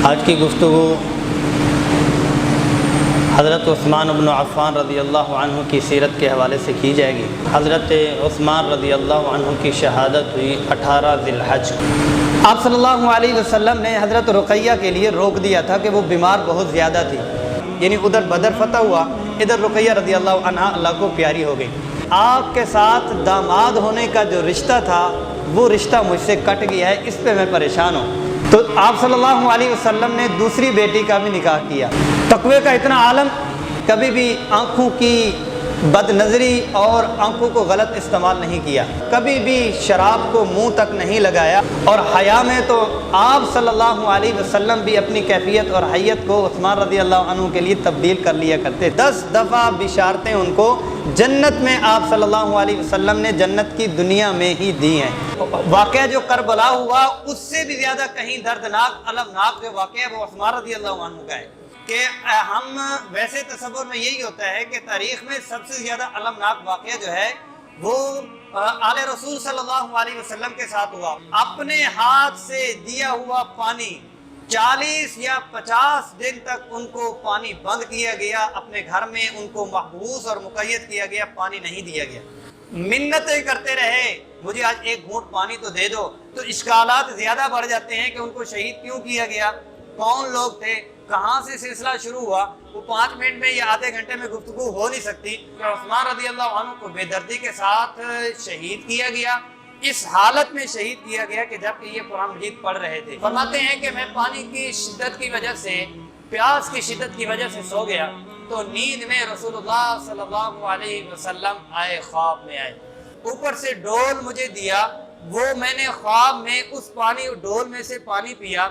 آج کی گفتگو حضرت عثمان بن عفان رضی اللہ عنہ کی سیرت کے حوالے سے کی جائے گی۔ حضرت عثمان رضی اللہ عنہ کی شہادت ہوئی 18 ذی الحج کو۔ آپ صلی اللہ علیہ وسلم نے حضرت رقیہ کے لیے روک دیا تھا کہ وہ بیمار بہت زیادہ تھی، یعنی ادھر بدر فتح ہوا، ادھر رقیہ رضی اللہ عنہ اللہ کو پیاری ہو گئی۔ آپ کے ساتھ داماد ہونے کا جو رشتہ تھا وہ رشتہ مجھ سے کٹ گیا ہے، اس پہ میں پریشان ہوں۔ تو آپ صلی اللہ علیہ وسلم نے دوسری بیٹی کا بھی نکاح کیا۔ تقوی کا اتنا عالم، کبھی بھی آنکھوں کی بد نظری اور آنکھوں کو غلط استعمال نہیں کیا، کبھی بھی شراب کو منہ تک نہیں لگایا، اور حیا میں تو آپ صلی اللہ علیہ وسلم بھی اپنی کیفیت اور حیت کو عثمان رضی اللہ عنہ کے لیے تبدیل کر لیا کرتے۔ 10 دفعہ بشارتیں ان کو جنت میں آپ صلی اللہ علیہ وسلم نے جنت کی دنیا میں ہی دی ہیں۔ واقعہ جو کربلا ہوا اس سے بھی زیادہ کہیں دردناک المناک جو واقعہ ہے وہ عثمان رضی اللہ عنہ کا ہے، کہ ہم ویسے تصور میں یہی ہوتا ہے کہ تاریخ میں سب سے زیادہ المناک واقعہ جو ہے وہ آل رسول صلی اللہ علیہ وسلم کے ساتھ ہوا۔ اپنے ہاتھ سے دیا ہوا پانی 40 یا 50 دن تک ان کو پانی بند کیا گیا، اپنے گھر میں ان کو محبوس اور مقید کیا گیا، پانی نہیں دیا گیا۔ منتیں کرتے رہے مجھے آج ایک گھونٹ پانی تو دے دو، تو اشکالات زیادہ بڑھ جاتے ہیں کہ ان کو شہید کیوں کیا گیا، کون لوگ تھے، کہاں سے سلسلہ شروع ہوا، وہ 5 منٹ میں یا آدھے گھنٹے میں گفتگو ہو نہیں سکتی کہ عثمان رضی اللہ عنہ کو بے دردی کے ساتھ شہید کیا گیا۔ اس حالت میں شہید کیا گیا کہ جب کہ یہ قرآن مجید پڑھ رہے تھے۔ فرماتے ہیں کہ میں پانی کی شدت کی وجہ سے، پیاس کی شدت کی وجہ سے سو گیا، تو نیند میں رسول اللہ صلی اللہ علیہ وسلم آئے، خواب میں آئے، اوپر سے ڈول مجھے دیا، وہ میں نے خواب میں اس پانی ڈول میں سے پانی پیا۔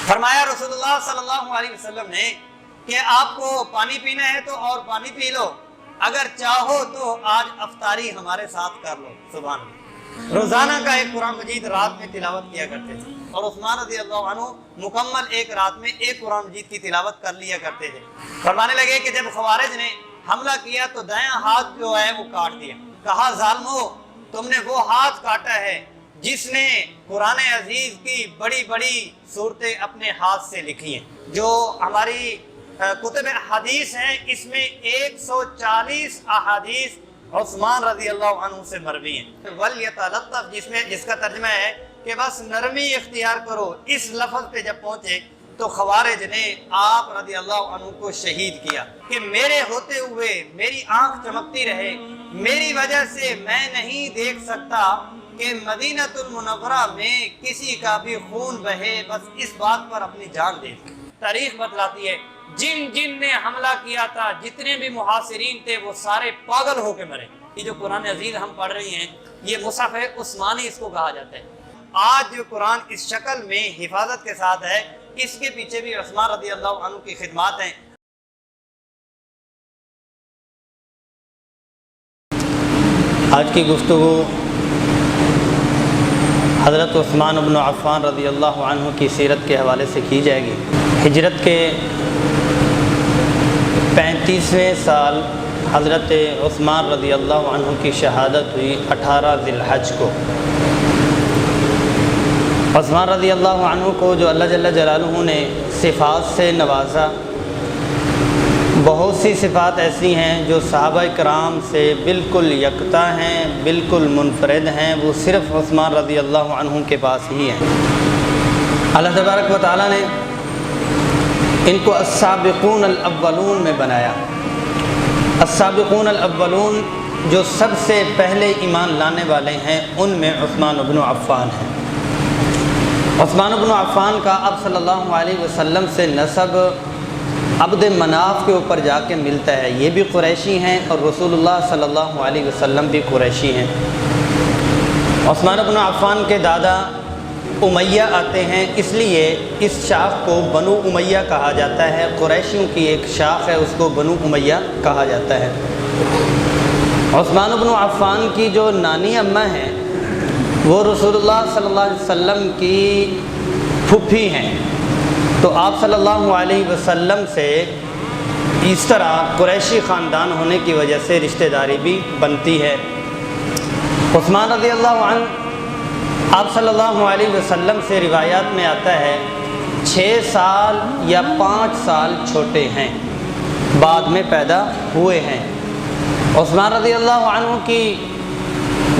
فرمایا رسول اللہ صلی اللہ علیہ وسلم نے کہ آپ کو پانی پینا ہے تو اور پانی پی لو، اگر چاہو تو آج افطاری ہمارے ساتھ کر لو۔ سبحان اللہ۔ روزانہ کا ایک قرآن مجید رات میں تلاوت کیا کرتے تھے، اور عثمان رضی اللہ عنہ مکمل ایک رات میں ایک قرآن مجید کی تلاوت کر لیا کرتے تھے۔ فرمانے لگے کہ جب خوارج نے حملہ کیا تو دایاں ہاتھ جو ہے وہ کاٹ دیا، کہا ظالمو تم نے وہ ہاتھ کاٹا ہے جس نے قرآن عزیز کی بڑی بڑی صورتیں اپنے ہاتھ سے لکھی ہیں۔ جو ہماری کتب حدیث ہیں اس میں 140 احادیث عثمان رضی اللہ عنہ سے مروی ہیں۔ وَلْيَتَلَطَّفْ جس کا ترجمہ ہے کہ بس نرمی اختیار کرو، اس لفظ پہ جب پہنچے تو خوارج نے آپ رضی اللہ عنہ کو شہید کیا کہ میرے ہوتے ہوئے میری آنکھ چمکتی رہے، میری وجہ سے میں نہیں دیکھ سکتا کہ مدینہ المنورہ میں کسی کا بھی خون بہے، بس اس بات پر اپنی جان دے۔ تاریخ بتلاتی ہے جن نے حملہ کیا تھا، جتنے بھی محاصرین تھے وہ سارے پاگل ہو کے مرے۔ یہ جو قرآن عزیز ہم پڑھ رہی ہیں یہ مصحف عثمانی اس کو کہا جاتا ہے۔ آج جو قرآن اس شکل میں حفاظت کے ساتھ ہے، اس کے پیچھے بھی عثمان رضی اللہ عنہ کی خدمات ہیں۔ آج کی گفتگو حضرت عثمان بن عفان رضی اللہ عنہ کی سیرت کے حوالے سے کی جائے گی۔ ہجرت کے 35ویں سال حضرت عثمان رضی اللہ عنہ کی شہادت ہوئی 18 ذی الحج کو۔ عثمان رضی اللہ عنہ کو جو اللہ جل جلالہ نے صفات سے نوازا، بہت سی صفات ایسی ہیں جو صحابہ کرام سے بالکل یکتا ہیں، بالکل منفرد ہیں، وہ صرف عثمان رضی اللہ عنہ کے پاس ہی ہیں۔ اللہ تبارک و تعالیٰ نے ان کو السابقون الاولون میں بنایا۔ السابقون الاولون جو سب سے پہلے ایمان لانے والے ہیں ان میں عثمان بن عفان ہیں۔ عثمان بن عفان کا اب صلی اللہ علیہ وسلم سے نسب عبد مناف کے اوپر جا کے ملتا ہے، یہ بھی قریشی ہیں اور رسول اللہ صلی اللہ علیہ وسلم بھی قریشی ہیں۔ عثمان بن عفان کے دادا امیہ آتے ہیں، اس لیے اس شاخ کو بنو امیہ کہا جاتا ہے۔ قریشیوں کی ایک شاخ ہے، اس کو بنو امیہ کہا جاتا ہے۔ عثمان بن عفان کی جو نانی اماں ہیں وہ رسول اللہ صلی اللہ علیہ وسلم کی پھپھی ہیں، تو آپ صلی اللہ علیہ وسلم سے اس طرح قریشی خاندان ہونے کی وجہ سے رشتہ داری بھی بنتی ہے۔ عثمان رضی اللہ عنہ آپ صلی اللہ علیہ وسلم سے روایات میں آتا ہے 6 سال یا 5 سال چھوٹے ہیں، بعد میں پیدا ہوئے ہیں۔ عثمان رضی اللہ عنہ کی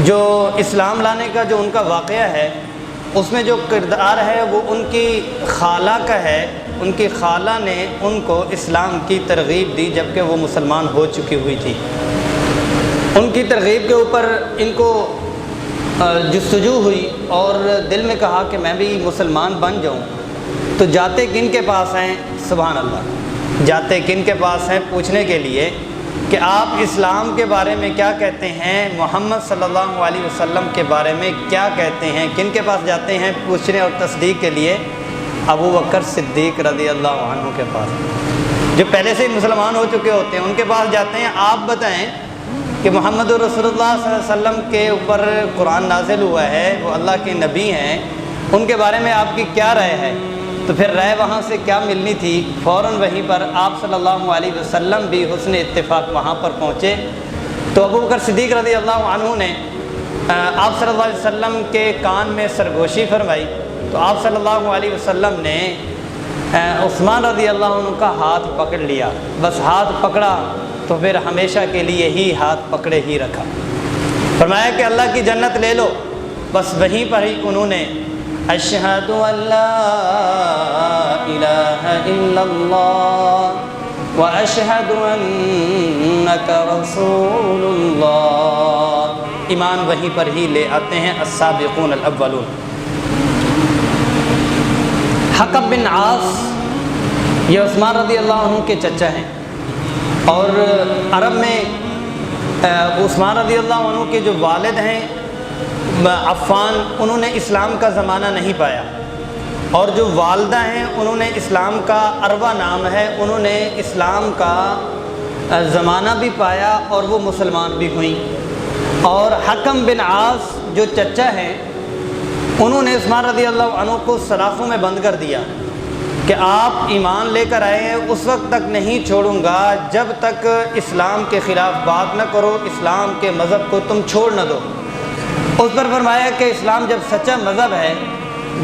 جو اسلام لانے کا جو ان کا واقعہ ہے، اس میں جو کردار ہے وہ ان کی خالہ کا ہے۔ ان کی خالہ نے ان کو اسلام کی ترغیب دی جبکہ وہ مسلمان ہو چکی ہوئی تھی۔ ان کی ترغیب کے اوپر ان کو جستجو ہوئی اور دل میں کہا کہ میں بھی مسلمان بن جاؤں۔ تو جاتے کن کے پاس ہیں؟ سبحان اللہ، جاتے کن کے پاس ہیں پوچھنے کے لیے کہ آپ اسلام کے بارے میں کیا کہتے ہیں، محمد صلی اللہ علیہ وسلم کے بارے میں کیا کہتے ہیں۔ کن کے پاس جاتے ہیں پوچھنے اور تصدیق کے لیے؟ ابو بکر صدیق رضی اللہ عنہ کے پاس، جو پہلے سے ہی مسلمان ہو چکے ہوتے ہیں، ان کے پاس جاتے ہیں۔ آپ بتائیں کہ محمد رسول اللہ صلی اللہ علیہ وسلم کے اوپر قرآن نازل ہوا ہے، وہ اللہ کے نبی ہیں، ان کے بارے میں آپ کی کیا رائے ہے؟ تو پھر رائے وہاں سے کیا ملنی تھی؟ فوراً وہیں پر آپ صلی اللہ علیہ وسلم بھی حسن اتفاق وہاں پر پہنچے۔ تو ابو بکر صدیق رضی اللہ عنہ نے آپ صلی اللہ علیہ وسلم کے کان میں سرگوشی فرمائی، تو آپ صلی اللہ علیہ وسلم نے عثمان رضی اللہ عنہ کا ہاتھ پکڑ لیا۔ بس ہاتھ پکڑا تو پھر ہمیشہ کے لیے ہی ہاتھ پکڑے ہی رکھا۔ فرمایا کہ اللہ کی جنت لے لو۔ بس وہیں پر ہی انہوں نے اشہد ان لا الہ الا اللہ واشہد انک رسول اللہ، ایمان وہیں پر ہی لے آتے ہیں السابقون الاولون۔ حکم بن عاص یہ عثمان رضی اللہ عنہ کے چچا ہیں، اور عرب میں عثمان رضی اللہ عنہ کے جو والد ہیں عفان، انہوں نے اسلام کا زمانہ نہیں پایا، اور جو والدہ ہیں انہوں نے اسلام کا عربہ نام ہے، انہوں نے اسلام کا زمانہ بھی پایا اور وہ مسلمان بھی ہوئیں۔ اور حکم بن عاص جو چچا ہیں، انہوں نے عثمان رضی اللہ عنہ کو سلاخوں میں بند کر دیا کہ آپ ایمان لے کر آئے ہیں، اس وقت تک نہیں چھوڑوں گا جب تک اسلام کے خلاف بات نہ کرو، اسلام کے مذہب کو تم چھوڑ نہ دو۔ اس پر فرمایا کہ اسلام جب سچا مذہب ہے،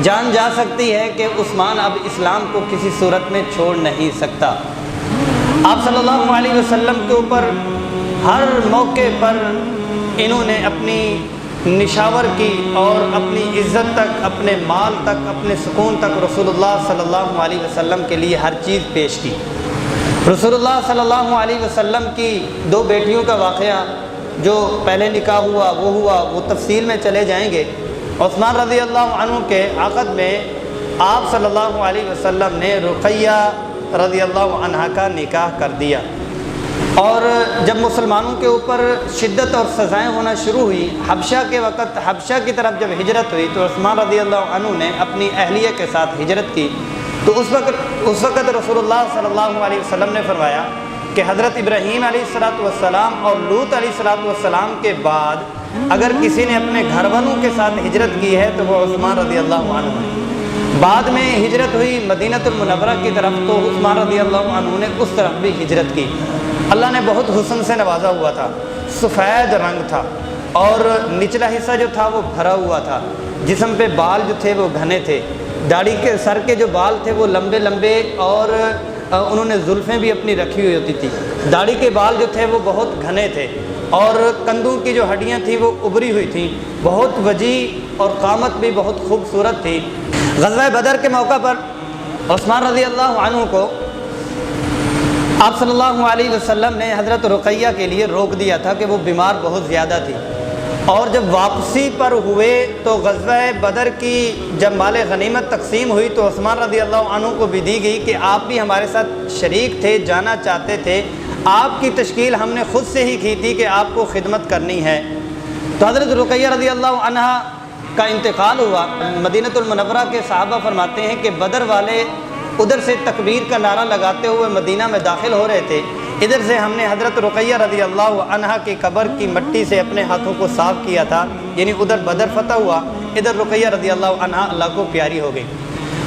جان جا سکتی ہے کہ عثمان اب اسلام کو کسی صورت میں چھوڑ نہیں سکتا۔ آپ صلی اللہ علیہ وسلم کے اوپر ہر موقع پر انہوں نے اپنی نشاور کی اور اپنی عزت تک، اپنے مال تک، اپنے سکون تک رسول اللہ صلی اللہ علیہ وسلم کے لیے ہر چیز پیش کی۔ رسول اللہ صلی اللہ علیہ وسلم کی 2 بیٹیوں کا واقعہ جو پہلے نکاح ہوا وہ تفصیل میں چلے جائیں گے۔ عثمان رضی اللہ عنہ کے عقد میں آپ صلی اللہ علیہ وسلم نے رقیہ رضی اللہ عنہ کا نکاح کر دیا، اور جب مسلمانوں کے اوپر شدت اور سزائیں ہونا شروع ہوئی، حبشہ کے وقت حبشہ کی طرف جب ہجرت ہوئی تو عثمان رضی اللہ عنہ نے اپنی اہلیہ کے ساتھ ہجرت کی۔ تو اس وقت رسول اللہ صلی اللہ علیہ وسلم نے فرمایا کہ حضرت ابراہیم علیہ السلام اور لوط علیہ السلام کے بعد اگر کسی نے اپنے گھر والوں کے ساتھ ہجرت کی ہے تو وہ عثمان رضی اللہ عنہ ہے۔ بعد میں ہجرت ہوئی مدینہ المنورہ کی طرف، تو عثمان رضی اللہ عنہ نے اس طرف بھی ہجرت کی۔ اللہ نے بہت حسن سے نوازا ہوا تھا، سفید رنگ تھا، اور نچلا حصہ جو تھا وہ بھرا ہوا تھا، جسم پہ بال جو تھے وہ گھنے تھے، داڑھی کے سر کے جو بال تھے وہ لمبے لمبے، اور انہوں نے زلفیں بھی اپنی رکھی ہوئی ہوتی تھی۔ داڑھی کے بال جو تھے وہ بہت گھنے تھے، اور کندھوں کی جو ہڈیاں تھیں وہ ابری ہوئی تھیں، بہت وجیح اور قامت بھی بہت خوبصورت تھی۔ غزوہ بدر کے موقع پر عثمان رضی اللہ عنہ کو آپ صلی اللہ علیہ وسلم نے حضرت رقیہ کے لیے روک دیا تھا کہ وہ بیمار بہت زیادہ تھی، اور جب واپسی پر ہوئے تو غزوہ بدر کی جب مال غنیمت تقسیم ہوئی تو عثمان رضی اللہ عنہ کو بھی دی گئی کہ آپ بھی ہمارے ساتھ شریک تھے، جانا چاہتے تھے، آپ کی تشکیل ہم نے خود سے ہی کی تھی کہ آپ کو خدمت کرنی ہے۔ تو حضرت رقیہ رضی اللہ عنہ کا انتقال ہوا۔ مدینہ المنورہ کے صحابہ فرماتے ہیں کہ بدر والے ادھر سے تکبیر کا نعرہ لگاتے ہوئے مدینہ میں داخل ہو رہے تھے، ادھر سے ہم نے حضرت رقیہ رضی اللہ عنہ کی قبر کی مٹی سے اپنے ہاتھوں کو صاف کیا تھا، یعنی ادھر بدر فتح ہوا، ادھر رقیہ رضی اللہ عنہ اللہ کو پیاری ہو گئی۔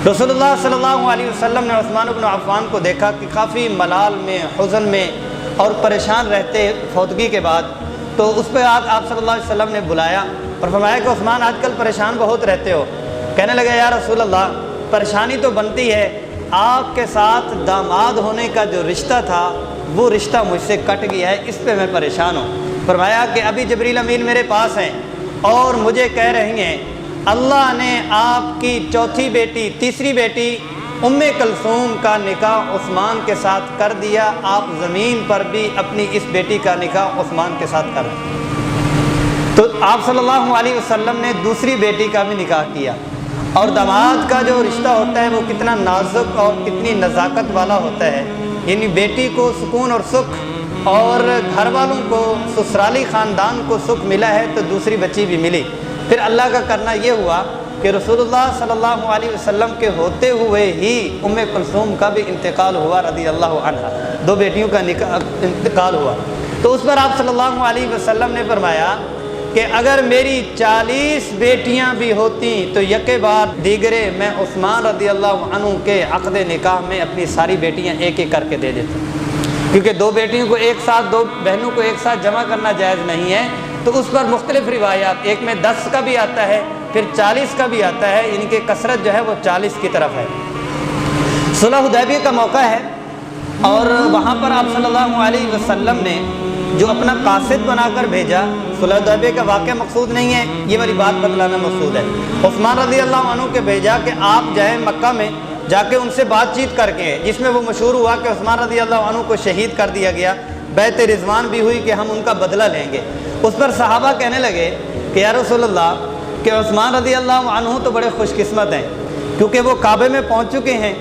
رسول اللہ صلی اللہ علیہ وسلم نے عثمان بن عفان کو دیکھا کہ کافی ملال میں، حزن میں اور پریشان رہتے فوتگی کے بعد، تو اس پہ آپ صلی اللہ علیہ وسلم نے بلایا اور فرمایا کہ عثمان آج کل پریشان بہت رہتے ہو۔ کہنے لگے یا رسول اللہ پریشانی تو بنتی ہے، آپ کے ساتھ داماد ہونے کا جو رشتہ تھا وہ رشتہ مجھ سے کٹ گیا ہے، اس پہ میں پریشان ہوں۔ فرمایا کہ ابھی جبریل امین میرے پاس ہیں اور مجھے کہہ رہی ہیں اللہ نے آپ کی چوتھی بیٹی، تیسری بیٹی ام کلثوم کا نکاح عثمان کے ساتھ کر دیا، آپ زمین پر بھی اپنی اس بیٹی کا نکاح عثمان کے ساتھ کر رہے ہیں۔ تو آپ صلی اللہ علیہ وسلم نے دوسری بیٹی کا بھی نکاح کیا، اور داماد کا جو رشتہ ہوتا ہے وہ کتنا نازک اور کتنی نزاکت والا ہوتا ہے، یعنی بیٹی کو سکون اور سکھ اور گھر والوں کو، سسرالی خاندان کو سکھ ملا ہے تو دوسری بچی بھی ملی۔ پھر اللہ کا کرنا یہ ہوا کہ رسول اللہ صلی اللہ علیہ وسلم کے ہوتے ہوئے ہی ام کلثوم کا بھی انتقال ہوا رضی اللہ عنہ، دو بیٹیوں کا انتقال ہوا۔ تو اس پر آپ صلی اللہ علیہ وسلم نے فرمایا کہ اگر میری 40 بیٹیاں بھی ہوتی تو یکے بعد دیگرے میں عثمان رضی اللہ عنہ کے عقد نکاح میں اپنی ساری بیٹیاں ایک ایک کر کے دے دیتا، کیونکہ دو بیٹیوں کو ایک ساتھ، دو بہنوں کو ایک ساتھ جمع کرنا جائز نہیں ہے۔ تو اس پر مختلف روایات، ایک میں 10 کا بھی آتا ہے، پھر 40 کا بھی آتا ہے، یعنی کہ کثرت جو ہے وہ 40 کی طرف ہے۔ صلح حدیبیہ کا موقع ہے اور وہاں پر آپ صلی اللہ علیہ وسلم نے جو اپنا قاصد بنا کر بھیجا، صلح حدیبیہ کا واقعہ مقصود نہیں ہے، یہ والی بات بتلانا مقصود ہے۔ عثمان رضی اللہ عنہ کے بھیجا کہ آپ جائیں مکہ میں، جا کے ان سے بات چیت کر کے، جس میں وہ مشہور ہوا کہ عثمان رضی اللہ عنہ کو شہید کر دیا گیا، بیعت رضوان بھی ہوئی کہ ہم ان کا بدلہ لیں گے۔ اس پر صحابہ کہنے لگے کہ یا رسول اللہ کہ عثمان رضی اللہ عنہ تو بڑے خوش قسمت ہیں، کیونکہ وہ کعبے میں پہنچ چکے ہیں،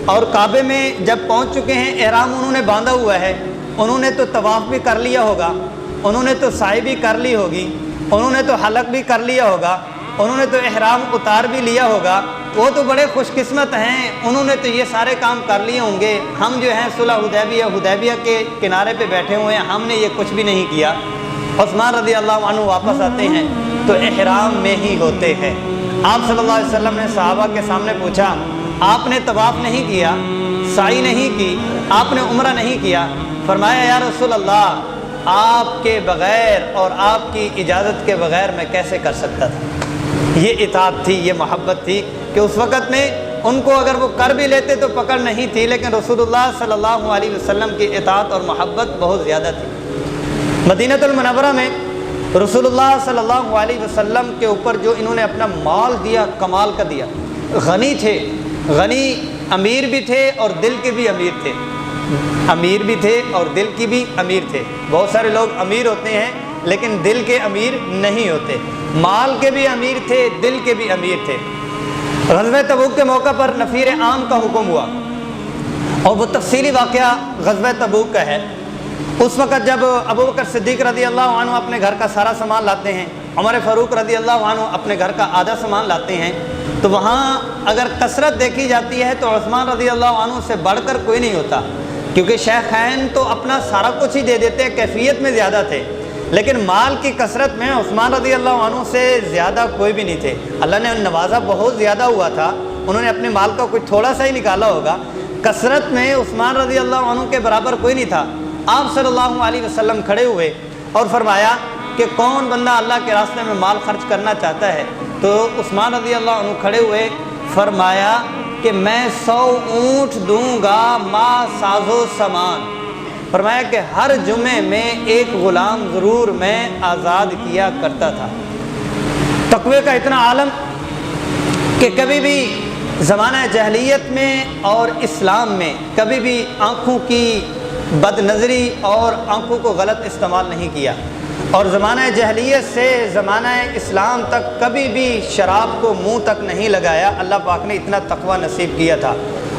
اور کعبے میں جب پہنچ چکے ہیں احرام انہوں نے باندھا ہوا ہے، انہوں نے تو طواف بھی کر لیا ہوگا، انہوں نے تو سعی بھی کر لی ہوگی، انہوں نے تو حلق بھی کر لیا ہوگا، انہوں نے تو احرام اتار بھی لیا ہوگا، وہ تو بڑے خوش قسمت ہیں، انہوں نے تو یہ سارے کام کر لیے ہوں گے، ہم جو ہیں صلح حدیبیہ کے کنارے پہ بیٹھے ہوئے ہیں، ہم نے یہ کچھ بھی نہیں کیا۔ عثمان رضی اللہ عنہ واپس آتے ہیں تو احرام میں ہی ہوتے ہیں۔ آپ صلی اللہ علیہ وسلم نے صحابہ کے سامنے پوچھا آپ نے طواف نہیں کیا، سعی نہیں کی، آپ نے عمرہ نہیں کیا؟ فرمایا یا رسول اللہ آپ کے بغیر اور آپ کی اجازت کے بغیر میں کیسے کر سکتا تھا۔ یہ اطاعت تھی، یہ محبت تھی کہ اس وقت میں ان کو اگر وہ کر بھی لیتے تو پکڑ نہیں تھی، لیکن رسول اللہ صلی اللہ علیہ وسلم کی اطاعت اور محبت بہت زیادہ تھی۔ مدینہ المنورہ میں رسول اللہ صلی اللہ علیہ وسلم کے اوپر جو انہوں نے اپنا مال دیا، کمال کا دیا، غنی تھے، غنی امیر بھی تھے اور دل کے بھی امیر تھے، امیر بھی تھے اور دل کی بھی امیر تھے۔ بہت سارے لوگ امیر ہوتے ہیں لیکن دل کے امیر نہیں ہوتے، مال کے بھی امیر تھے، دل کے بھی امیر تھے۔ غزوہ تبوک کے موقع پر نفیر عام کا حکم ہوا، اور وہ تفصیلی واقعہ غزوہ تبوک کا ہے۔ اس وقت جب ابوبکر صدیق رضی اللہ عنہ اپنے گھر کا سارا سامان لاتے ہیں، عمر فاروق رضی اللہ عنہ اپنے گھر کا آدھا سامان لاتے ہیں، تو وہاں اگر کثرت دیکھی جاتی ہے تو عثمان رضی اللہ عنہ سے بڑھ کر کوئی نہیں ہوتا، کیونکہ شیخین تو اپنا سارا کچھ ہی دے دیتے، کیفیت میں زیادہ تھے، لیکن مال کی کثرت میں عثمان رضی اللہ عنہ سے زیادہ کوئی بھی نہیں تھے۔ اللہ نے نوازا بہت زیادہ ہوا تھا، انہوں نے اپنے مال کا کچھ تھوڑا سا ہی نکالا ہوگا، کثرت میں عثمان رضی اللہ عنہ کے برابر کوئی نہیں تھا۔ آپ صلی اللہ علیہ وسلم کھڑے ہوئے اور فرمایا کہ کون بندہ اللہ کے راستے میں مال خرچ کرنا چاہتا ہے؟ تو عثمان رضی اللہ عنہ کھڑے ہوئے، فرمایا کہ میں 100 اونٹ دوں گا ما ساز و سامان، فرمایا کہ ہر جمعے میں ایک غلام ضرور میں آزاد کیا کرتا تھا۔ تقوی کا اتنا عالم کہ کبھی بھی زمانہ جاہلیت میں اور اسلام میں کبھی بھی آنکھوں کی بد نظری اور آنکھوں کو غلط استعمال نہیں کیا، اور زمانہ جاہلیت سے زمانہ اسلام تک کبھی بھی شراب کو منہ تک نہیں لگایا۔ اللہ پاک نے اتنا تقوی نصیب کیا تھا،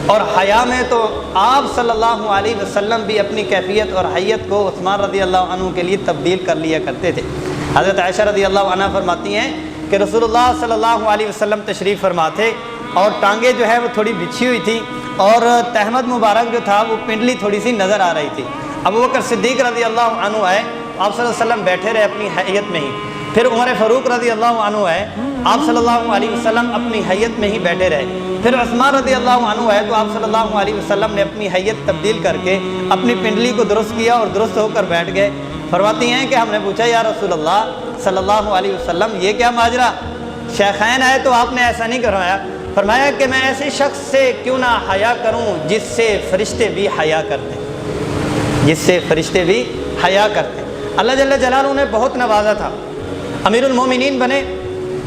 اور حیا میں تو آپ صلی اللہ علیہ وسلم بھی اپنی کیفیت اور حیت کو عثمان رضی اللہ عنہ کے لیے تبدیل کر لیا کرتے تھے۔ حضرت عائشہ رضی اللہ عنہ فرماتی ہیں کہ رسول اللہ صلی اللہ علیہ وسلم تشریف فرما تھے، اور ٹانگیں جو ہے وہ تھوڑی بچھی ہوئی تھی، اور تہمد مبارک جو تھا وہ پنڈلی تھوڑی سی نظر آ رہی تھی۔ ابوبکر صدیق رضی اللہ عنہ آئے، آپ صلی اللہ علیہ وسلم بیٹھے رہے اپنی حیت میں ہی، پھر عمر فاروق رضی اللہ عنہ آئے، آپ صلی اللہ علیہ وسلم اپنی حیت میں ہی بیٹھے رہے، پھر عثمان رضی اللہ عنہ آئے تو آپ صلی اللہ علیہ وسلم نے اپنی حیت تبدیل کر کے اپنی پنڈلی کو درست کیا اور درست ہو کر بیٹھ گئے۔ فرماتی ہیں کہ ہم نے پوچھا یا رسول اللہ صلی اللہ علیہ وسلم یہ کیا ماجرا؟ شیخین آئے تو آپ نے ایسا نہیں کروایا، فرمایا کہ میں ایسے شخص سے کیوں نہ حیا کروں جس سے فرشتے بھی حیا کرتے ہیں، جس سے فرشتے بھی حیا کرتے ہیں۔ اللہ جل جلالہ نے بہت نوازا تھا، امیر المومنین بنے۔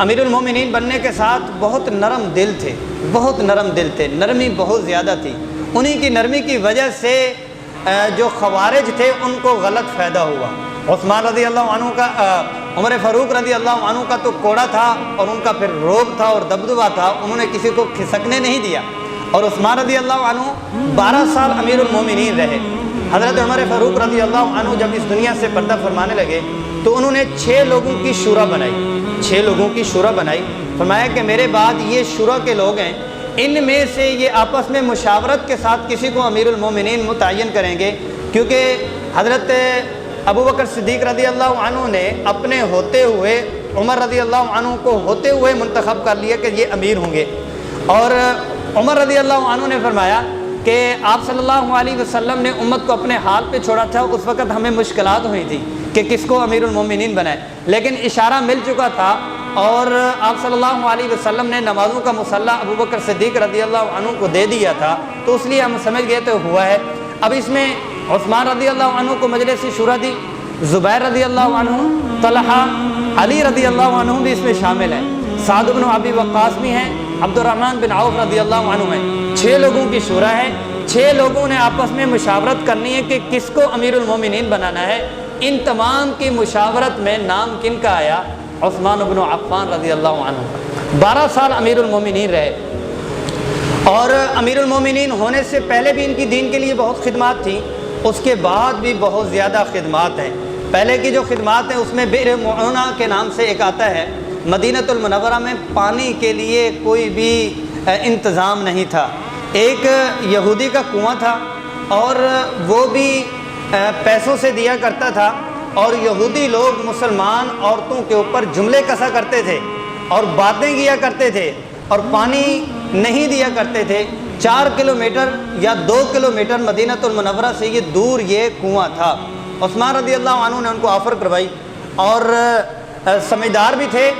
امیر المومنین بننے کے ساتھ بہت نرم دل تھے، بہت نرم دل تھے، نرمی بہت زیادہ تھی۔ انہی کی نرمی کی وجہ سے جو خوارج تھے ان کو غلط فائدہ ہوا۔ عثمان رضی اللہ عنہ کا عمر فاروق رضی اللہ عنہ کا تو کوڑا تھا اور ان کا پھر روب تھا اور دبدبہ تھا، انہوں نے کسی کو کھسکنے نہیں دیا۔ اور عثمان رضی اللہ عنہ 12 سال امیر المومنین رہے۔ حضرت عمر فاروق رضی اللہ عنہ جب اس دنیا سے پردہ فرمانے لگے تو انہوں نے 6 لوگوں کی شورا بنائی، 6 لوگوں کی شورا بنائی۔ فرمایا کہ میرے بعد یہ شورا کے لوگ ہیں، ان میں سے یہ آپس میں مشاورت کے ساتھ کسی کو امیر المومنین متعین کریں گے، کیونکہ حضرت ابو بکر صدیق رضی اللہ عنہ نے اپنے ہوتے ہوئے عمر رضی اللہ عنہ کو ہوتے ہوئے منتخب کر لیا کہ یہ امیر ہوں گے۔ اور عمر رضی اللہ عنہ نے فرمایا کہ آپ صلی اللہ علیہ وسلم نے امت کو اپنے حال پہ چھوڑا تھا، اس وقت ہمیں مشکلات ہوئی تھی کہ کس کو امیر المومنین بنائے، لیکن اشارہ مل چکا تھا اور آپ صلی اللہ علیہ وسلم نے نمازوں کا مصلی ابو بکر صدیق رضی اللہ عنہ کو دے دیا تھا، تو اس لیے ہم سمجھ گئے تو ہوا ہے۔ اب اس میں عثمان رضی اللہ عنہ کو مجلس شورا دی، زبیر رضی اللہ عنہ، طلحہ، علی رضی اللہ عنہ بھی اس میں شامل ہیں، سعد بن ابی وقاص بھی ہیں، عبد الرحمن بن عوف رضی اللہ عنہ ہیں۔ 6 لوگوں کی شورا ہے، 6 لوگوں نے آپس میں مشاورت کرنی ہے کہ کس کو امیر المومنین بنانا ہے۔ ان تمام کی مشاورت میں نام کن کا آیا؟ عثمان بن عفان رضی اللہ عنہ۔ 12 سال امیر المومنین رہے، اور امیر المومنین ہونے سے پہلے بھی ان کی دین کے لیے بہت خدمات تھیں، اس کے بعد بھی بہت زیادہ خدمات ہیں۔ پہلے کی جو خدمات ہیں اس میں بئر معونہ کے نام سے ایک آتا ہے۔ مدینہ المنورہ میں پانی کے لیے کوئی بھی انتظام نہیں تھا، ایک یہودی کا کنواں تھا اور وہ بھی پیسوں سے دیا کرتا تھا، اور یہودی لوگ مسلمان عورتوں کے اوپر جملے کسا کرتے تھے اور باتیں کیا کرتے تھے اور پانی نہیں دیا کرتے تھے۔ 4 کلومیٹر یا 2 کلومیٹر مدینہ المنورہ سے یہ دور یہ کنواں تھا۔ عثمان رضی اللہ عنہ نے ان کو آفر کروائی، اور سمجھدار بھی تھے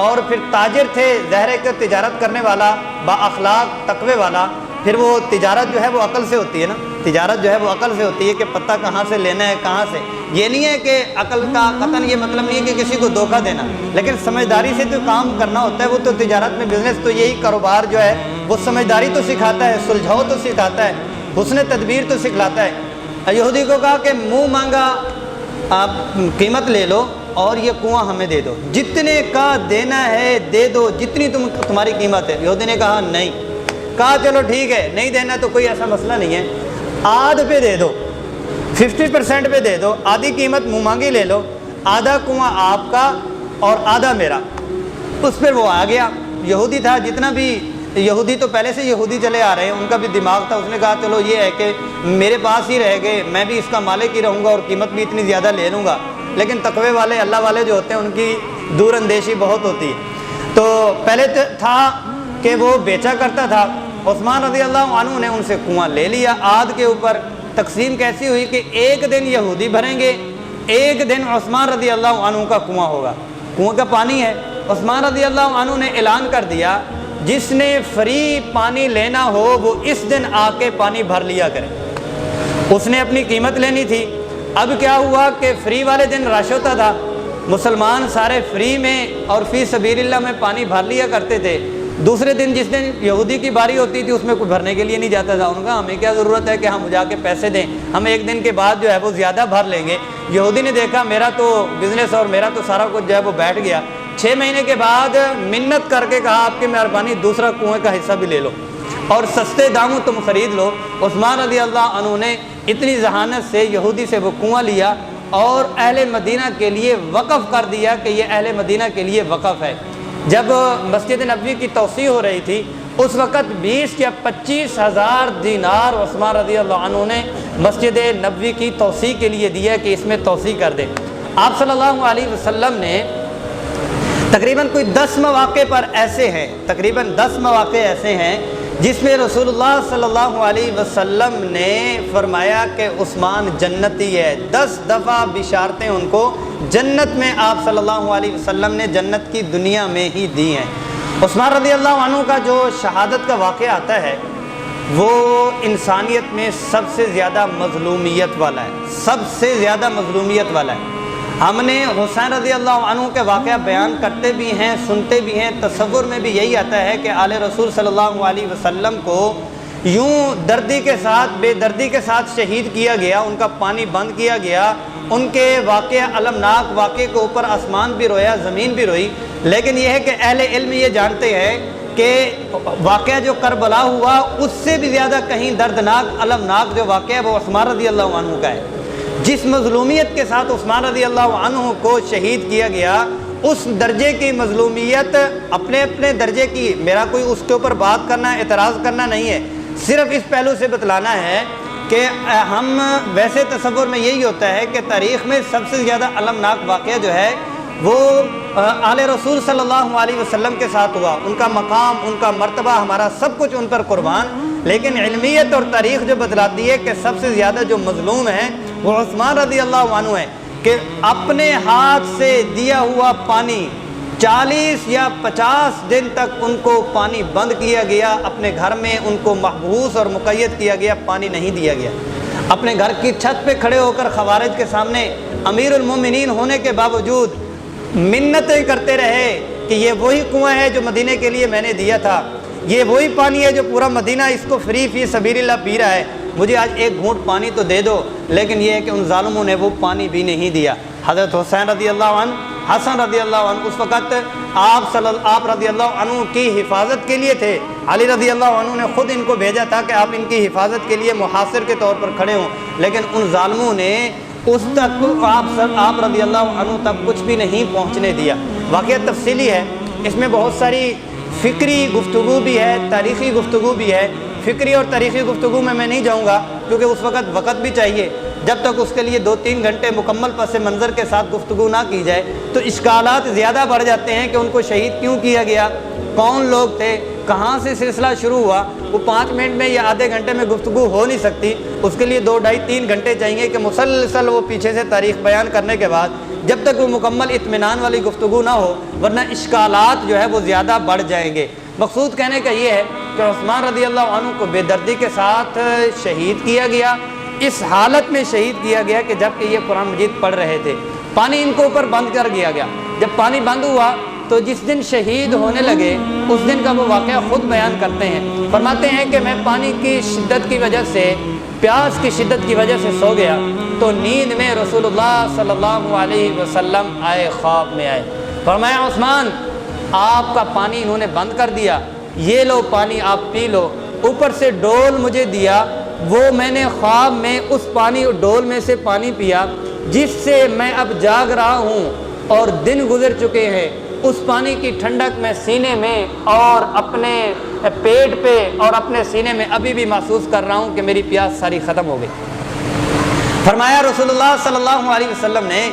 اور پھر تاجر تھے، ظاہر کہ تجارت کرنے والا، با اخلاق تقوی والا۔ پھر وہ تجارت جو ہے وہ عقل سے ہوتی ہے نا، تجارت جو ہے وہ عقل سے ہوتی ہے کہ پتہ کہاں سے لینا ہے، کہاں سے۔ یہ نہیں ہے کہ عقل کا قطن یہ مطلب نہیں ہے کہ کسی کو دھوکہ دینا، لیکن سمجھداری سے جو کام کرنا ہوتا ہے وہ تو تجارت میں، بزنس تو یہی کاروبار جو ہے وہ سمجھداری تو سکھاتا ہے، سلجھاؤ تو سکھاتا ہے، حسن تدبیر تو سکھلاتا ہے۔ یہودی کو کہا کہ منہ مانگا آپ قیمت لے لو اور یہ کنواں ہمیں دے دو، جتنے کا دینا ہے دے دو، جتنی تمہاری قیمت ہے۔ یہودی نے کہا نہیں، کہا چلو ٹھیک ہے، نہیں دینا تو کوئی ایسا مسئلہ نہیں ہے، آدھ پہ دے دو، 50% پہ دے دو، آدھی قیمت منہ مانگی لے لو، آدھا کنواں آپ کا اور آدھا میرا۔ اس پر وہ آ گیا، یہودی تھا، جتنا بھی یہودی تو پہلے سے یہودی چلے آ رہے ہیں، ان کا بھی دماغ تھا، اس نے کہا چلو یہ ہے کہ میرے پاس ہی رہ گئے، میں بھی اس کا مالک ہی رہوں گا اور قیمت بھی اتنی زیادہ لے لوں گا۔ لیکن تقوی والے اللہ والے جو ہوتے ہیں ان کی دور اندیشی بہت ہوتی ہے، تو پہلے تھا کہ وہ بیچا کرتا تھا۔ عثمان رضی اللہ عنہ نے ان سے کنواں لے لیا آدھ کے اوپر۔ تقسیم کیسی ہوئی کہ ایک دن یہودی بھریں گے، ایک دن عثمان رضی اللہ عنہ کا کنواں ہوگا، کنواں کا پانی ہے۔ عثمان رضی اللہ عنہ نے اعلان کر دیا جس نے فری پانی لینا ہو وہ اس دن آ کے پانی بھر لیا کرے۔ اس نے اپنی قیمت لینی تھی۔ اب کیا ہوا کہ فری والے دن رش ہوتا تھا، مسلمان سارے فری میں اور فی سبیل اللہ میں پانی بھر لیا کرتے تھے۔ دوسرے دن جس دن یہودی کی باری ہوتی تھی اس میں کوئی بھرنے کے لیے نہیں جاتا تھا، ان کا ہمیں کیا ضرورت ہے کہ ہم جا کے پیسے دیں، ہم ایک دن کے بعد جو ہے وہ زیادہ بھر لیں گے۔ یہودی نے دیکھا میرا تو بزنس اور میرا تو سارا کچھ جو ہے وہ بیٹھ گیا، 6 مہینے کے بعد منت کر کے کہا آپ کی مہربانی دوسرا کنویں کا حصہ بھی لے لو اور سستے داموں تم خرید لو۔ عثمان رضی اللہ عنہ نے اتنی ذہانت سے یہودی سے وہ کنواں لیا اور اہل مدینہ کے لیے وقف کر دیا کہ یہ اہل مدینہ کے لیے وقف ہے۔ جب مسجد نبوی کی توسیع ہو رہی تھی اس وقت 20 یا 25 ہزار دینار عثمان رضی اللہ عنہ نے مسجد نبوی کی توسیع کے لیے دیا کہ اس میں توسیع کر دیں۔ آپ صلی اللہ علیہ وسلم نے تقریباً کوئی 10 مواقع پر ایسے ہیں، تقریباً 10 مواقع ایسے ہیں جس میں رسول اللہ صلی اللہ علیہ وسلم نے فرمایا کہ عثمان جنتی ہے۔ 10 دفعہ بشارتیں ان کو جنت میں آپ صلی اللہ علیہ وسلم نے جنت کی دنیا میں ہی دی ہیں۔ عثمان رضی اللہ عنہ کا جو شہادت کا واقعہ آتا ہے وہ انسانیت میں سب سے زیادہ مظلومیت والا ہے، سب سے زیادہ مظلومیت والا ہے۔ ہم نے حسین رضی اللہ عنہ کے واقعہ بیان کرتے بھی ہیں، سنتے بھی ہیں، تصور میں بھی یہی آتا ہے کہ آل رسول صلی اللہ علیہ وسلم کو یوں دردی کے ساتھ، بے دردی کے ساتھ شہید کیا گیا، ان کا پانی بند کیا گیا، ان کے واقعہ المناک واقعے کے اوپر آسمان بھی رویا، زمین بھی روئی۔ لیکن یہ ہے کہ اہل علم یہ جانتے ہیں کہ واقعہ جو کربلا ہوا اس سے بھی زیادہ کہیں دردناک، المناک جو واقعہ ہے وہ عثمان رضی اللہ عنہ کا ہے۔ جس مظلومیت کے ساتھ عثمان رضی اللہ عنہ کو شہید کیا گیا، اس درجے کی مظلومیت اپنے اپنے درجے کی، میرا کوئی اس کے اوپر بات کرنا، اعتراض کرنا نہیں ہے، صرف اس پہلو سے بتلانا ہے کہ ہم ویسے تصور میں یہی ہوتا ہے کہ تاریخ میں سب سے زیادہ المناک واقعہ جو ہے وہ آل رسول صلی اللہ علیہ وسلم کے ساتھ ہوا، ان کا مقام، ان کا مرتبہ، ہمارا سب کچھ ان پر قربان۔ لیکن علمیت اور تاریخ جو بتلاتی ہے کہ سب سے زیادہ جو مظلوم ہیں وہ عثمان رضی اللہ عنہ ہے، کہ اپنے ہاتھ سے دیا ہوا پانی 40 یا 50 دن تک ان کو پانی بند کیا گیا، اپنے گھر میں ان کو محبوس اور مقید کیا گیا، پانی نہیں دیا گیا۔ اپنے گھر کی چھت پہ کھڑے ہو کر خوارج کے سامنے امیر المومنین ہونے کے باوجود منتیں کرتے رہے کہ یہ وہی کنواں ہے جو مدینے کے لیے میں نے دیا تھا، یہ وہی پانی ہے جو پورا مدینہ اس کو فری فی سبیل اللہ پی رہا ہے، مجھے آج ایک گھونٹ پانی تو دے دو۔ لیکن یہ ہے کہ ان ظالموں نے وہ پانی بھی نہیں دیا۔ حضرت حسین رضی اللہ عنہ، حسن رضی اللہ عنہ اس وقت آپ رضی اللہ عنہ کی حفاظت کے لیے تھے، علی رضی اللہ عنہ نے خود ان کو بھیجا تھا کہ آپ ان کی حفاظت کے لیے محاصر کے طور پر کھڑے ہوں، لیکن ان ظالموں نے اس تک آپ رضی اللہ عنہ تک کچھ بھی نہیں پہنچنے دیا۔ واقعہ تفصیلی ہے، اس میں بہت ساری فکری گفتگو بھی ہے، تاریخی گفتگو بھی ہے۔ فکری اور تاریخی گفتگو میں نہیں جاؤں گا کیونکہ اس وقت بھی چاہیے، جب تک اس کے لیے 2-3 گھنٹے مکمل پس منظر کے ساتھ گفتگو نہ کی جائے تو اشکالات زیادہ بڑھ جاتے ہیں کہ ان کو شہید کیوں کیا گیا، کون لوگ تھے، کہاں سے سلسلہ شروع ہوا۔ وہ 5 منٹ میں یا آدھے گھنٹے میں گفتگو ہو نہیں سکتی، اس کے لیے 2-2.5-3 گھنٹے چاہیے کہ مسلسل وہ پیچھے سے تاریخ بیان کرنے کے بعد جب تک وہ مکمل اطمینان والی گفتگو نہ ہو، ورنہ اشکالات جو ہے وہ زیادہ بڑھ جائیں گے۔ مقصود کہنے کا یہ ہے کہ عثمان رضی اللہ عنہ کو بے دردی کے ساتھ شہید کیا گیا، اس حالت میں شہید کیا گیا کہ جب کہ یہ قرآن مجید پڑھ رہے تھے، پانی ان کو اوپر بند کر دیا گیا۔ جب پانی بند ہوا تو جس دن شہید ہونے لگے اس دن کا وہ واقعہ خود بیان کرتے ہیں، فرماتے ہیں کہ میں پانی کی شدت کی وجہ سے، پیاس کی شدت کی وجہ سے سو گیا تو نیند میں رسول اللہ صلی اللہ علیہ وسلم آئے، خواب میں آئے، فرمایا عثمان آپ کا پانی انہوں نے بند کر دیا، یہ لو پانی آپ پی لو۔ اوپر سے ڈول مجھے دیا، وہ میں نے خواب میں اس پانی ڈول میں سے پانی پیا جس سے میں اب جاگ رہا ہوں اور دن گزر چکے ہیں۔ اس پانی کی ٹھنڈک میں سینے میں اور اپنے پیٹ پہ اور اپنے سینے میں ابھی بھی محسوس کر رہا ہوں کہ میری پیاس ساری ختم ہو گئی۔ فرمایا رسول اللہ صلی اللہ علیہ وسلم نے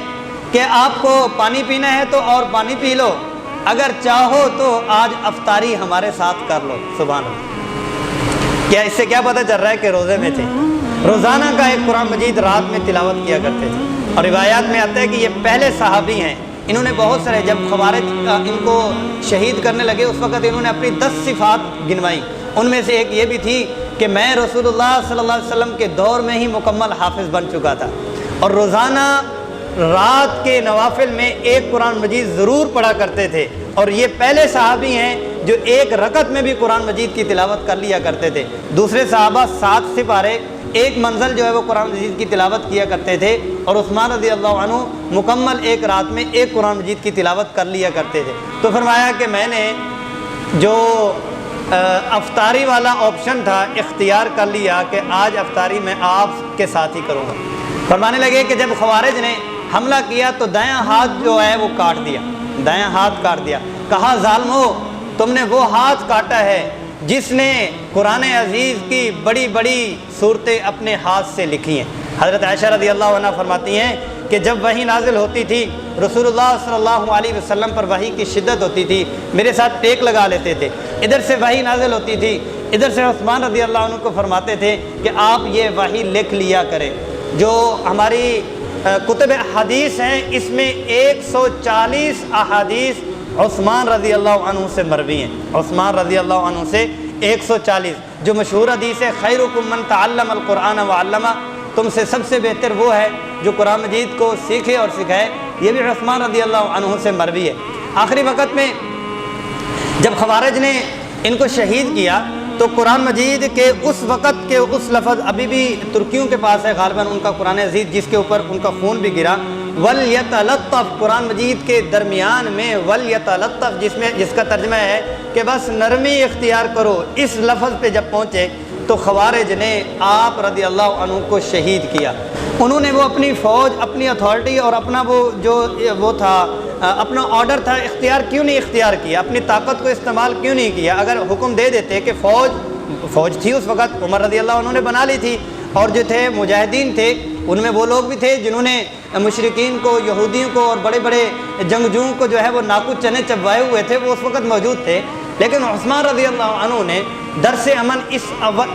کہ آپ کو پانی پینا ہے تو اور پانی پی لو، اگر چاہو تو آج افطاری ہمارے ساتھ کر لو۔ سبحان اللہ، کیا اس سے کیا پتہ چل رہا ہے کہ روزے میں تھے، روزانہ کا ایک قرآن مجید رات میں تلاوت کیا کرتے تھے۔ اور روایات میں آتا ہے کہ یہ پہلے صحابی ہیں، انہوں نے بہت سارے، جب خوارج ان کو شہید کرنے لگے اس وقت انہوں نے اپنی 10 صفات گنوائی، ان میں سے ایک یہ بھی تھی کہ میں رسول اللہ صلی اللہ علیہ وسلم کے دور میں ہی مکمل حافظ بن چکا تھا اور روزانہ رات کے نوافل میں ایک قرآن مجید ضرور پڑھا کرتے تھے، اور یہ پہلے صحابی ہیں جو ایک رکعت میں بھی قرآن مجید کی تلاوت کر لیا کرتے تھے۔ دوسرے صحابہ 7 سپارے ایک منزل جو ہے وہ قرآن مجید کی تلاوت کیا کرتے تھے، اور عثمان رضی اللہ عنہ مکمل ایک رات میں ایک قرآن مجید کی تلاوت کر لیا کرتے تھے۔ تو فرمایا کہ میں نے جو افطاری والا آپشن تھا اختیار کر لیا کہ آج افطاری میں آپ کے ساتھ ہی کروں گا۔ فرمانے لگے کہ جب خوارج نے حملہ کیا تو دایاں ہاتھ جو ہے وہ کاٹ دیا، دایاں ہاتھ کاٹ دیا، کہا ظالمو تم نے وہ ہاتھ کاٹا ہے جس نے قرآن عزیز کی بڑی بڑی صورتیں اپنے ہاتھ سے لکھی ہیں۔ حضرت عائشہ رضی اللہ عنہ فرماتی ہیں کہ جب وحی نازل ہوتی تھی، رسول اللہ صلی اللہ علیہ وسلم پر وحی کی شدت ہوتی تھی، میرے ساتھ ٹیک لگا لیتے تھے، ادھر سے وحی نازل ہوتی تھی، ادھر سے عثمان رضی اللہ عنہ کو فرماتے تھے کہ آپ یہ وحی لکھ لیا کریں۔ جو ہماری کتب حدیث ہیں اس میں 140 احادیث عثمان رضی اللہ عنہ سے مروی ہیں، عثمان رضی اللہ عنہ سے 140۔ جو مشہور حدیث ہے خیرکم من تعلم القرآن وعلمہ، تم سے سب سے بہتر وہ ہے جو قرآن مجید کو سیکھے اور سکھائے، یہ بھی عثمان رضی اللہ عنہ سے مروی ہے۔ آخری وقت میں جب خوارج نے ان کو شہید کیا تو قرآن مجید کے اس وقت کے اس لفظ ابھی بھی ترکیوں کے پاس ہے غالباً ان کا قرآن عزیز، جس کے اوپر ان کا خون بھی گرا، وَلْيَتَلَطَّفْ، قرآن مجید کے درمیان میں وَلْيَتَلَطَّفْ جس کا ترجمہ ہے کہ بس نرمی اختیار کرو، اس لفظ پہ جب پہنچے تو خوارج نے آپ رضی اللہ عنہ کو شہید کیا۔ انہوں نے وہ اپنی فوج، اپنی اتھارٹی اور اپنا وہ تھا اپنا آرڈر تھا اختیار کیوں نہیں اختیار کیا، اپنی طاقت کو استعمال کیوں نہیں کیا؟ اگر حکم دے دیتے کہ فوج تھی اس وقت عمر رضی اللہ عنہ نے بنا لی تھی، اور جو تھے مجاہدین تھے ان میں وہ لوگ بھی تھے جنہوں نے مشرکین کو، یہودیوں کو اور بڑے بڑے جنگجوؤں کو جو ہے وہ ناکو چنے چبوائے ہوئے تھے، وہ اس وقت موجود تھے۔ لیکن عثمان رضی اللہ عنہ نے درس امن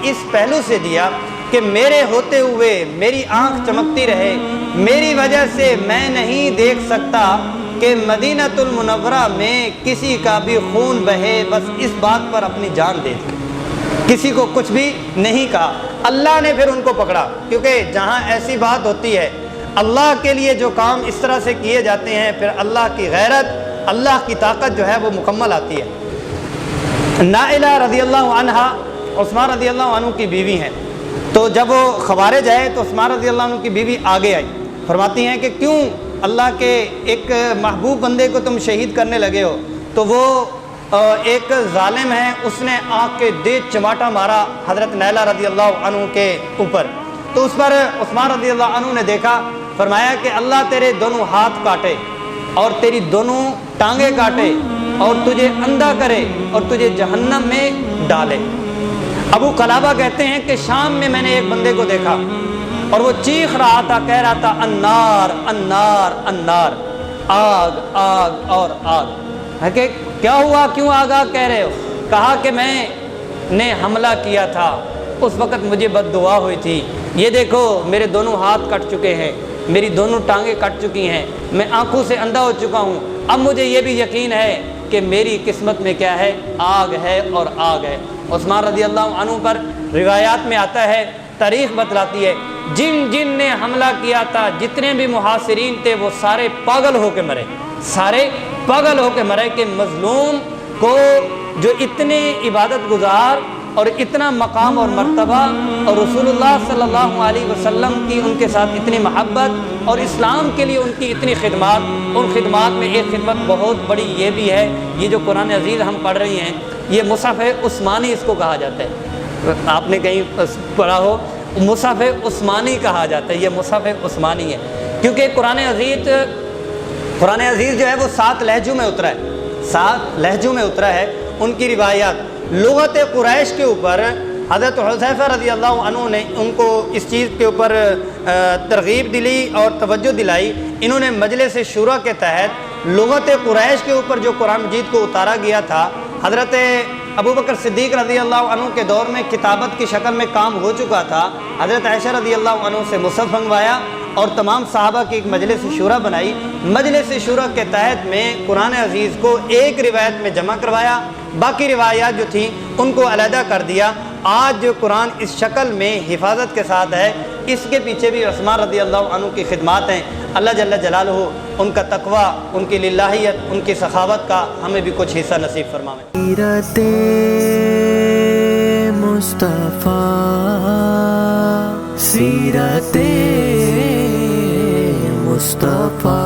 اس پہلو سے دیا کہ میرے ہوتے ہوئے میری آنکھ چمکتی رہے، میری وجہ سے میں نہیں دیکھ سکتا کہ مدینہ المنورہ میں کسی کا بھی خون بہے، بس اس بات پر اپنی جان دے دی، کسی کو کچھ بھی نہیں کہا۔ اللہ نے پھر ان کو پکڑا، کیونکہ جہاں ایسی بات ہوتی ہے اللہ کے لیے جو کام اس طرح سے کیے جاتے ہیں، پھر اللہ کی غیرت، اللہ کی طاقت جو ہے وہ مکمل آتی ہے۔ نائلہ رضی اللہ عنہ عثمان رضی اللہ عنہ کی بیوی ہیں، تو جب وہ خوارج آئے تو عثمان رضی اللہ عنہ کی بیوی آگے آئی، فرماتی ہیں کہ کیوں اللہ کے ایک محبوب بندے کو تم شہید کرنے لگے ہو؟ تو وہ ایک ظالم ہے، اس نے آنکھ کے دیکھ چماٹا مارا حضرت نائلہ رضی اللہ عنہ کے اوپر، تو اس پر عثمان رضی اللہ عنہ نے دیکھا، فرمایا کہ اللہ تیرے دونوں ہاتھ کاٹے اور تیری دونوں ٹانگیں کاٹے اور تجھے اندھا کرے اور تجھے جہنم میں ڈالے۔ ابو قلابہ کہتے ہیں کہ شام میں میں نے ایک بندے کو دیکھا اور وہ چیخ رہا تھا، کہہ رہا تھا النار النار النار، آگ آگ اور آگ۔ ہے کہ کیا ہوا، کیوں آگ آگ کہہ رہے ہو؟ کہا کہ میں نے حملہ کیا تھا، اس وقت مجھے بد دعا ہوئی تھی، یہ دیکھو میرے دونوں ہاتھ کٹ چکے ہیں، میری دونوں ٹانگیں کٹ چکی ہیں، میں آنکھوں سے اندھا ہو چکا ہوں، اب مجھے یہ بھی یقین ہے کہ میری قسمت میں کیا ہے، آگ ہے اور آگ ہے۔ عثمان رضی اللہ عنہ پر روایات میں آتا ہے، تاریخ بتلاتی ہے، جن جن نے حملہ کیا تھا، جتنے بھی محاصرین تھے، وہ سارے پاگل ہو کے مرے، سارے پاگل ہو کے مرے، کہ مظلوم کو جو اتنے عبادت گزار اور اتنا مقام اور مرتبہ اور رسول اللہ صلی اللہ علیہ وسلم کی ان کے ساتھ اتنی محبت اور اسلام کے لیے ان کی اتنی خدمات، ان خدمات میں ایک خدمت بہت بڑی یہ بھی ہے، یہ جو قرآن عزیز ہم پڑھ رہی ہیں، یہ مصحف عثمانی اس کو کہا جاتا ہے، آپ نے کہیں پڑھا ہو مصحف عثمانی کہا جاتا ہے، یہ مصحف عثمانی ہے، کیونکہ قرآن عزیز جو ہے وہ 7 لہجوں میں اترا ہے، 7 لہجوں میں اترا ہے۔ ان کی روایات لغت قریش کے اوپر حضرت حذیفہ رضی اللہ عنہ نے ان کو اس چیز کے اوپر ترغیب دلی اور توجہ دلائی، انہوں نے مجلس شورا کے تحت لغت قریش کے اوپر جو قرآن مجید کو اتارا گیا تھا، حضرت ابوبکر صدیق رضی اللہ عنہ کے دور میں کتابت کی شکل میں کام ہو چکا تھا، حضرت عائشہ رضی اللہ عنہ سے مصحف منگوایا اور تمام صحابہ کی ایک مجلس شورا بنائی، مجلس شورا کے تحت میں قرآن عزیز کو ایک روایت میں جمع کروایا، باقی روایات جو تھیں ان کو علیحدہ کر دیا۔ آج جو قرآن اس شکل میں حفاظت کے ساتھ ہے، اس کے پیچھے بھی عثمان رضی اللہ عنہ کی خدمات ہیں۔ اللہ جل جلالہ ان کا تقوی، ان کی للہیت، ان کی سخاوت کا ہمیں بھی کچھ حصہ نصیب فرمائے۔ سیرت مصطفیٰ، سیرت مصطفیٰ،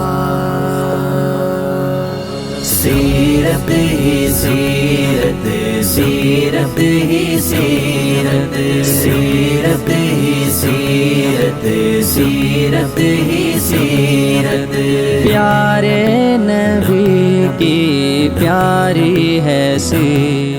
سیرت ہی سیرت، سیرت ہی سیرت، سیرت ہی سیرت، سیرت ہی سیرت، پیارے نبی کی پیاری ہے سیرت۔